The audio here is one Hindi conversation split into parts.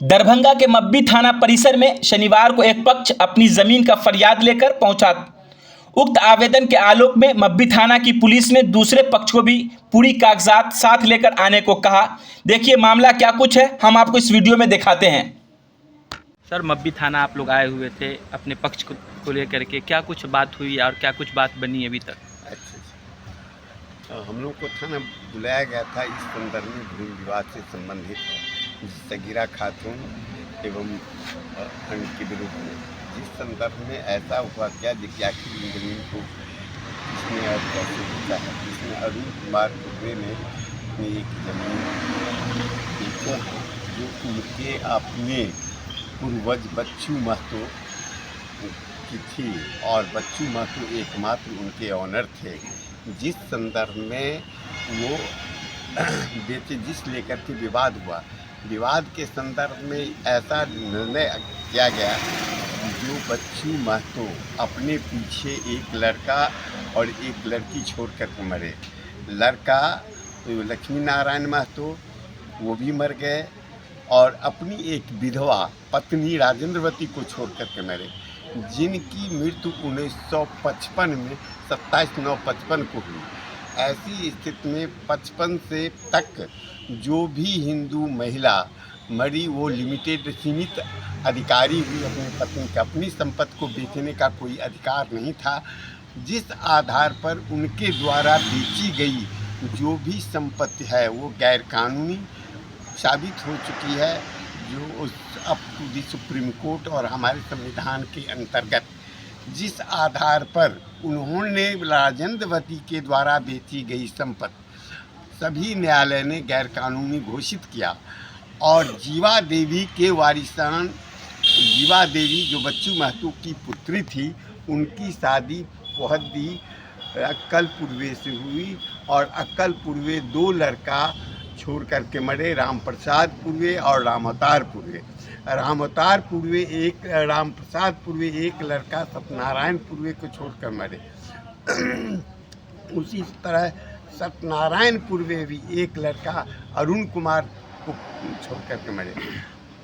दरभंगा के मब्बी थाना परिसर में शनिवार को एक पक्ष अपनी जमीन का फरियाद लेकर पहुंचा। उक्त आवेदन के आलोक में मब्बी थाना की पुलिस ने दूसरे पक्ष को भी पूरी कागजात साथ लेकर आने को कहा। देखिए मामला क्या कुछ है, हम आपको इस वीडियो में दिखाते हैं। सर, मब्बी थाना आप लोग आए हुए थे अपने पक्ष को लेकर के, क्या कुछ बात हुई और क्या कुछ बात बनी अभी तक? अच्छा, हम लोग को थाना बुलाया गया था इस संदर्भ में भूमि विवाद से संबंधित सगीरा खातून एवं अन्य के विरुद्ध में, जिस संदर्भ में ऐसा हुआ क्या कि आखिर जमीन को किसने और कैसे बेचा है। इसमें अरुण कुमार दुबे ने अपनी एक जमीन बेचा है जो उनके अपने पूर्वज बच्चू महतो की थी और बच्चू महतो एकमात्र उनके ऑनर थे। जिस संदर्भ में वो बेचे, जिस लेकर के विवाद हुआ, विवाद के संदर्भ में ऐसा निर्णय किया गया जो बच्चू महतो अपने पीछे एक लड़का और एक लड़की छोड़ कर के मरे। लड़का लक्ष्मी नारायण महतो वो भी मर गए और अपनी एक विधवा पत्नी राजेंद्रवती को छोड़ कर के मरे, जिनकी मृत्यु 1955 में 27/9/55 को हुई। ऐसी स्थिति में 55 से तक जो भी हिंदू महिला मरी वो लिमिटेड सीमित अधिकारी हुई। अपनी पत्नी का अपनी संपत्ति को बेचने का कोई अधिकार नहीं था, जिस आधार पर उनके द्वारा बेची गई जो भी संपत्ति है वो गैर कानूनी साबित हो चुकी है, जो उस up to the Supreme Court और हमारे संविधान के अंतर्गत, जिस आधार पर उन्होंने राजेंद्रवती के द्वारा बेची गई संपत्ति सभी न्यायालय ने गैर कानूनी घोषित किया। और जीवा देवी के वारिसान, जीवा देवी जो बच्चू महतो की पुत्री थी, उनकी शादी पोहदी अक्कल पूर्वे से हुई और अक्कल पूर्वे 2 लड़का छोड़ करके मरे, राम प्रसाद पूर्वे और राम अवतार पूर्वे। राम अवतार पूर्वे एक, राम प्रसाद पूर्वे एक लड़का सत्यनारायण पूर्वे को छोड़कर मरे। उसी तरह सत्यनारायण पूर्वे भी एक लड़का अरुण कुमार को छोड़ करके मरे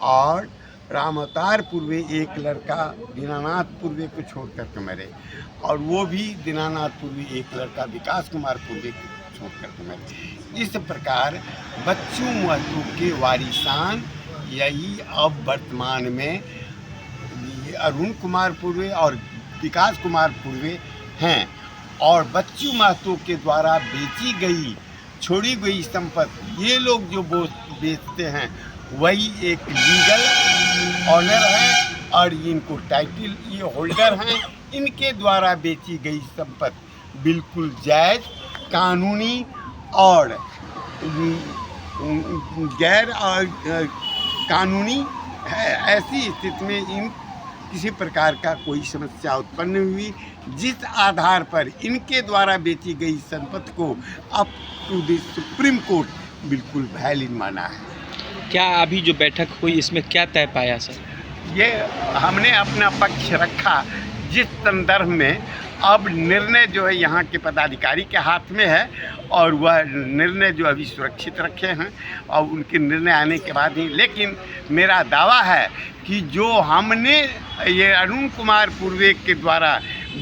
और राम अवतार पूर्वे एक लड़का दीनानाथ पूर्वे को छोड़ करके मरे और वो भी दीनानाथ पूर्वे एक लड़का विकास कुमार पूर्वे को छोड़ करके मरे। इस प्रकार बच्चू महतो के वारिसान यही अब वर्तमान में अरुण कुमार पूर्वे और विकास कुमार पूर्वे हैं और बच्चू महतो के द्वारा बेची गई छोड़ी गई संपत्ति ये लोग जो बेचते हैं वही एक लीगल ऑनर है और इनको टाइटल ये होल्डर हैं। इनके द्वारा बेची गई संपत्ति बिल्कुल जायज़, कानूनी और गैर कानूनी है। ऐसी स्थिति में इन किसी प्रकार का कोई समस्या उत्पन्न हुई, जिस आधार पर इनके द्वारा बेची गई संपत्ति को up to the Supreme Court बिल्कुल वैलिड माना है। क्या अभी जो बैठक हुई इसमें क्या तय पाया सर? ये हमने अपना पक्ष रखा, जिस संदर्भ में अब निर्णय जो है यहाँ के पदाधिकारी के हाथ में है और वह निर्णय जो अभी सुरक्षित रखे हैं और उनके निर्णय आने के बाद ही, लेकिन मेरा दावा है कि जो हमने ये अरुण कुमार पूर्वे के द्वारा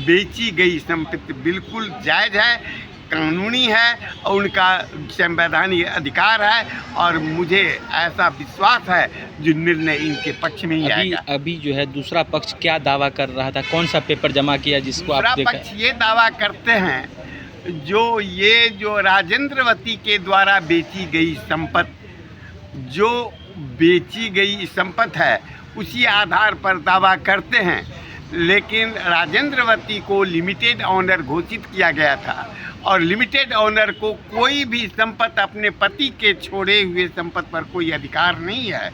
बेची गई संपत्ति बिल्कुल जायज़ है, कानूनी है और उनका संवैधानिक अधिकार है और मुझे ऐसा विश्वास है जो निर्णय इनके पक्ष में ही आएगा। अभी जो है दूसरा पक्ष क्या दावा कर रहा था, कौन सा पेपर जमा किया जिसको आप दूसरा पक्ष ये दावा करते हैं जो राजेंद्रवती के द्वारा बेची गई संपत्ति, जो बेची गई संपत्ति है उसी आधार पर दावा करते हैं, लेकिन राजेंद्रवती को लिमिटेड ऑनर घोषित किया गया था और लिमिटेड ऑनर को कोई भी संपत्ति अपने पति के छोड़े हुए संपत्ति पर कोई अधिकार नहीं है।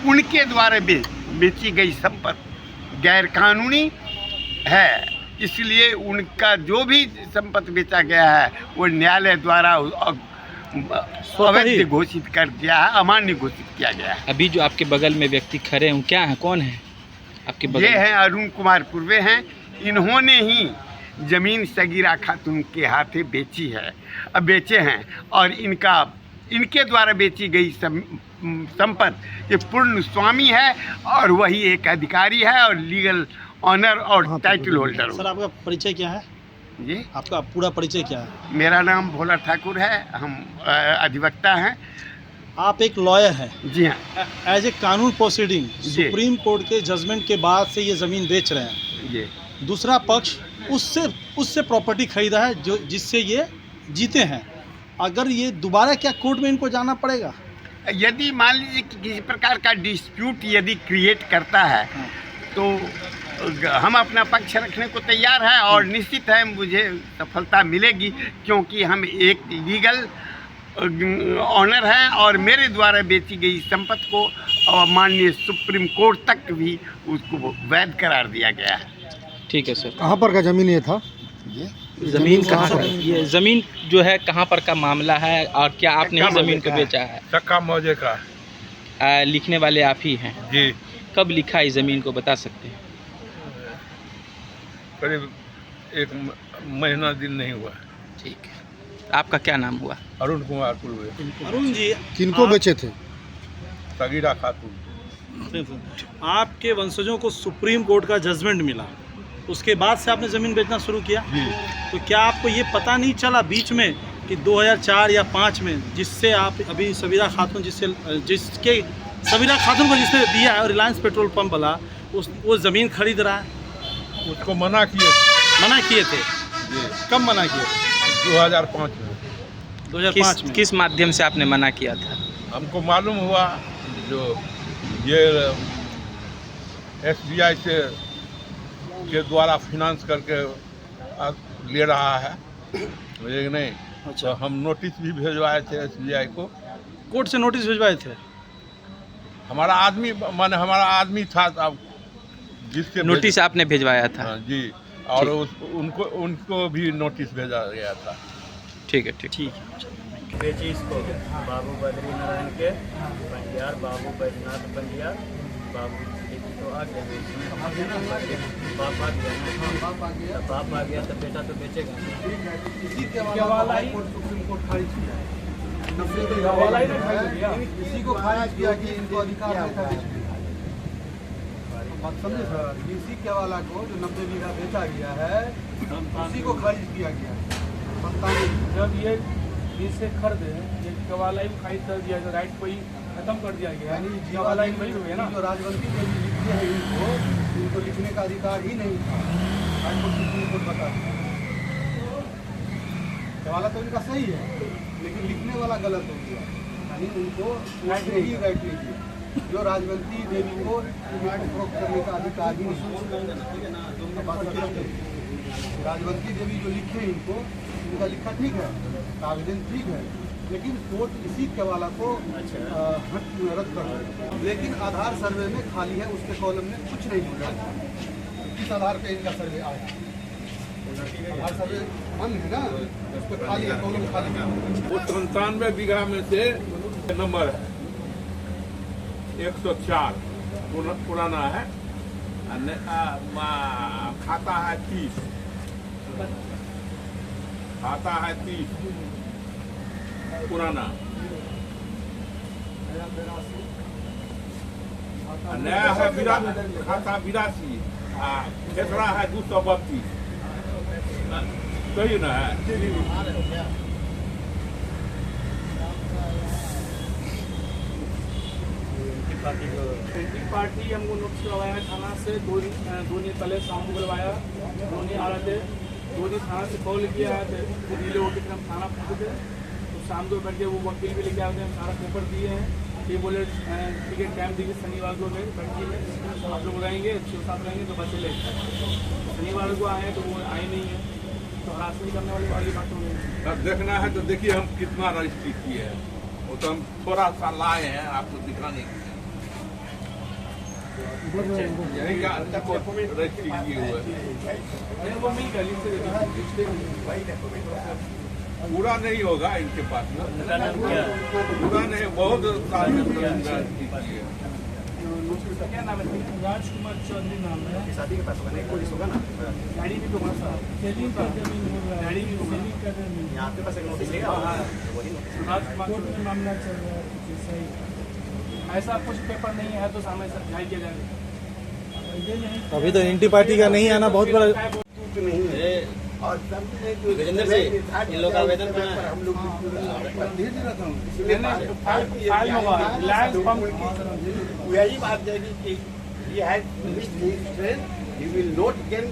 उनके द्वारा बेची गई संपत्ति गैर कानूनी है, इसलिए उनका जो भी संपत्ति बेचा गया है वो न्यायालय द्वारा अवैध घोषित कर दिया है, अमान्य घोषित किया गया है। अभी जो आपके बगल में व्यक्ति खड़े हैं क्या हैं, कौन है आपके बगल? ये हैं अरुण कुमार पूर्वे हैं। इन्होंने ही ज़मीन सगीरा खातून के हाथे बेची है, बेचे हैं और इनके द्वारा बेची गई संपत्ति ये पूर्ण स्वामी है और वही एक अधिकारी है और लीगल ऑनर और टाइटल होल्डर। सर आपका परिचय क्या है? जी, आपका पूरा परिचय क्या है? मेरा नाम भोला ठाकुर है, हम अधिवक्ता हैं। आप एक लॉयर हैं। जी हाँ एज ए कानून प्रोसीडिंग जी। सुप्रीम कोर्ट के जजमेंट के बाद से ये ज़मीन बेच रहे हैं। जी, दूसरा पक्ष उससे प्रॉपर्टी खरीदा है जो जिससे ये जीते हैं। अगर ये दोबारा क्या कोर्ट में इनको जाना पड़ेगा? यदि मान लीजिए कि किसी प्रकार का डिस्प्यूट यदि क्रिएट करता है तो हम अपना पक्ष रखने को तैयार है और निश्चित है मुझे सफलता मिलेगी, क्योंकि हम एक लीगल ऑनर है और मेरे द्वारा बेची गई संपत्ति को माननीय सुप्रीम कोर्ट तक भी उसको वैध करार दिया गया है। ठीक है सर। कहाँ पर का ज़मीन ये था? ज़मीन कहाँ पर? ये ज़मीन जो है कहाँ पर का मामला है और क्या आपने ही ज़मीन को बेचा है? सक्का मौजे का। लिखने वाले आप ही हैं? जी, कब लिखा इस ज़मीन को बता सकते हैं? करीब एक महीना दिन नहीं हुआ। ठीक है। आपका क्या नाम हुआ? अरुण कुमार कुलवे। अरुण जी, किनको बेचे थे? सगीरा खातून। आपके वंशजों को सुप्रीम कोर्ट का जजमेंट मिला, उसके बाद से आपने ज़मीन बेचना शुरू किया। जी, तो क्या आपको ये पता नहीं चला बीच में कि 2004 या 5 में जिससे आप अभी सबीरा खातून जिसके सबीरा खातून को जिसने दिया है रिलायंस पेट्रोल पंप वाला वो ज़मीन खरीद रहा है? उसको मना किए थे। थे। जी, कब मना किए? 2005 में 2005 में। किस माध्यम से आपने मना किया था? हमको मालूम हुआ जो ये SBI से के द्वारा फिनांस करके ले रहा है, लेकिन नहीं। अच्छा। तो हम नोटिस भी भिजवाए थे SBI को। कोर्ट से नोटिस भिजवाए थे? हमारा आदमी था अब जिसके नोटिस आपने भिजवाया था? हाँ, जी, और उनको भी नोटिस भेजा गया था। ठीक है। ठीक। बेची इसको बाबू बद्री नारायण के पंडियार, बाबू बैजनाथ पंडियार, बाबू तो आ गया बाप आ गया। बाप आ गया तो बेटा तो बेचेगा। इसी के सुप्रीम कोर्ट खारिज किया है। इसी को खारिज किया कि इनको अधिकार है था बेचने का। बात समझे सर? इसी के हवाला को जो 90 बीघा बेचा गया है उसी को खारिज किया गया है। जब ये इससे खरीदे ये कवालाई खारिज कर दिया गया, राइट को ही खत्म कर दिया गया। यानी कवालाई वही हुए ना। जो राजवंती जो लिखते हैं इनको लिखने का अधिकार ही नहीं था। हाईकोर्ट सुप्रीम कोर्ट बता दिया। हवाला तो इनका सही है लेकिन लिखने वाला गलत हो गया, यानी उनको राइट नहीं दिया। जो राजवंती देवी को फ्लैट फरोख्त करने का अधिकार ही नहीं। राजवंती देवी जो लिखे इनको, इनका लिखा ठीक है, आवेदन ठीक है, लेकिन कोर्ट इसी केवाला को रद्द कर दिया। लेकिन आधार सर्वे में खाली है, उसके कॉलम में कुछ नहीं लिखा है। किस आधार पे इनका सर्वे आया? आधार सर्वे बंद है ना, उस पर खाली है, कॉलम खाली है। वो 97 बीघा में से नंबर है 104 पुराना है, खाता है 30, खाता है 30 पुराना, नया है खाता 82, दूसरा है 232। सही ना है? पार्टी हमको नोटिस करवाया थाना से, दो दिन पहले शाम को बुलवाया, दोनों आ रहे थे। 2 दिन थाना से कॉल किया है, डिले होकर हम थाना पहुँचे थे। तो शाम को बैठ के वो वकील भी लेके आते हैं, सारा पेपर दिए हैं। ये बोले टिकट टाइम दीजिए शनिवार को बैठिए, आप लोग रहेंगे 6-7 रहेंगे तो बच्चे ले। शनिवार को आए तो वो आए नहीं है, तो हरासमेंट करने वाली बात हो गई। अब देखना है तो देखिए हम कितना रजिस्ट्री किए हैं, वो तो हम थोड़ा सा लाए हैं आपको दिखाने के लिए। यही का रजिस्ट्री किए हुए वो मिल गया पूरा नहीं होगा इनके पास ना, पूरा नहीं, बहुत क्या नाम है? राजकुमार चौधरी नाम है। शादी के पास होगा नहीं, पुलिस होगा ना। गाड़ी भी होगा सर, सेलिंग का जमीन हो रहा है, गाड़ी भी सेलिंग का जमीन। यहाँ आपके पास एक नोटिस लेगा वही नोटिस। राजकुमार कोर्ट में मामला चल रहा है कुछ ऐसा ही। ऐसा कुछ पेपर नहीं है तो सामने से जारी किया जाएगा। अभी तो एंटी पार्टी का नहीं आना बहुत बड़ा तो नहीं है और सब गजेंद्र से इन लोग आवेदन पर हम लोग धीरे रखा हूँ फाइल होगा रिलायंस पंप यही बात जाएगी कि he has missed his train, he will not get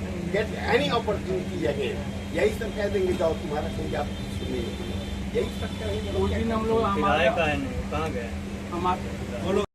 any opportunity again. यही सब कह देंगे जाओ तुम्हारा कोई आप सुनिए, यही सब कहेंगे। उस दिन हम लोग किराए का है नहीं, कहाँ गए? हमारे